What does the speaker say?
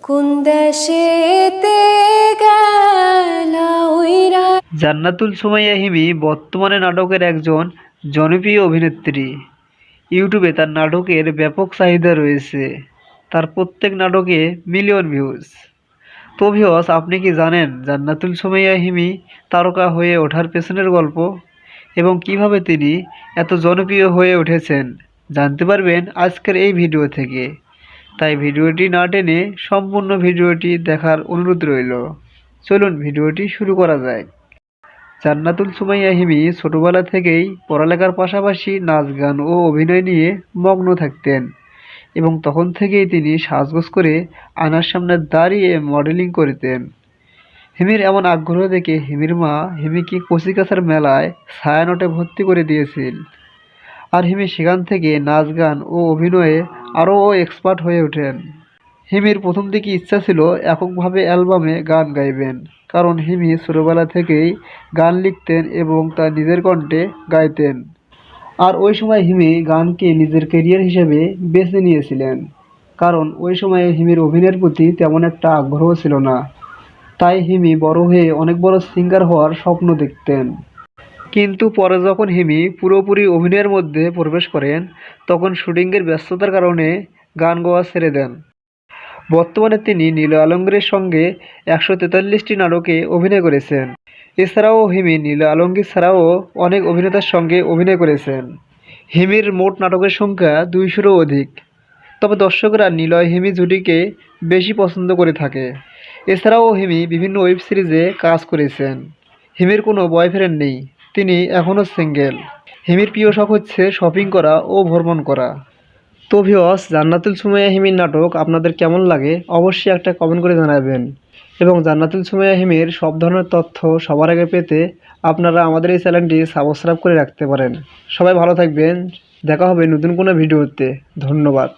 কোন দেশেতে গেলা উইরা। জান্নাতুল সুমাইয়া হিমি বর্তমানে নাটকের একজন জনপ্রিয় অভিনেত্রী। ইউটিউবে তার নাটকের ব্যাপক চাহিদা রয়েছে। তার প্রত্যেক নাটকে মিলিয়ন ভিউজ। তো ভিউয়ার্স, আপনি কি জানেন জান্নাতুল সুমাইয়া হিমি তারকা হয়ে ওঠার পেছনের গল্প এবং কিভাবে তিনি এত জনপ্রিয় হয়ে উঠেছেন? জানতে পারবেন আজকের এই ভিডিও থেকে। তাই ভিডিওটি না টেনে সম্পূর্ণ ভিডিওটি দেখার অনুরোধ রইল। চলুন ভিডিওটি শুরু করা যায়। জান্নাতুল সুমাইয়া হিমি ছোটবেলা থেকেই পড়ালেখার পাশাপাশি নাচ গান ও অভিনয় নিয়ে মগ্ন থাকতেন এবং তখন থেকেই তিনি সাজগোজ করে আয়নার সামনে দাঁড়িয়ে মডেলিং করতেন। হিমির এমন আগ্রহ দেখে হিমির মা হিমিকে কচিকাঁচার মেলায় ছায়ানটে ভর্তি করে দিয়েছিল। আর হিমি সেখান থেকে নাচ গান ও অভিনয়ে আরও এক্সপার্ট হয়ে ওঠেন। হিমির প্রথম দিকে ইচ্ছা ছিল এককভাবে অ্যালবামে গান গাইবেন, কারণ হিমি ছোটবেলা থেকেই গান লিখতেন এবং তা নিজের কণ্ঠে গাইতেন। আর ওই সময় হিমি গানকে নিজের ক্যারিয়ার হিসেবে বেছে নিয়েছিলেন, কারণ ওই সময়ে হিমির অভিনয়ের প্রতি তেমন একটা আগ্রহ ছিল না। তাই হিমি বড় হয়ে অনেক বড় সিঙ্গার হওয়ার স্বপ্ন দেখতেন। কিন্তু পরে যখন হিমি পুরোপুরি অভিনয়ের মধ্যে প্রবেশ করেন, তখন শুটিংয়ের ব্যস্ততার কারণে গান গাওয়া ছেড়ে দেন। বর্তমানে তিনি নীল আলমগীরের সঙ্গে ১৪৩টি নাটকে অভিনয় করেছেন। এছাড়াও হিমি নীল আলমগীর ছাড়াও অনেক অভিনেতার সঙ্গে অভিনয় করেছেন। হিমির মোট নাটকের সংখ্যা ২০০-রও অধিক। তবে দর্শকরা নিলয় হিমি জুটিকে বেশি পছন্দ করে থাকে। এছাড়াও হিমি বিভিন্ন ওয়েব সিরিজে কাজ করেছেন। হিমির কোনো বয়ফ্রেন্ড নেই, তিনি এখনও সিঙ্গেল। হিমির প্রিয় শখ হচ্ছে শপিং করা ও ভ্রমণ করা। তো ভিউয়ার্স, জান্নাতুল সুমাইয়া হিমির নাটক আপনাদের কেমন লাগে অবশ্যই একটা কমেন্ট করে জানাবেন। এবং জান্নাতুল সুমাইয়া হিমির সব ধরনের তথ্য সবার আগে পেতে আপনারা আমাদের এই চ্যানেলটি সাবস্ক্রাইব করে রাখতে পারেন। সবাই ভালো থাকবেন, দেখা হবে নতুন কোনো ভিডিওতে। ধন্যবাদ।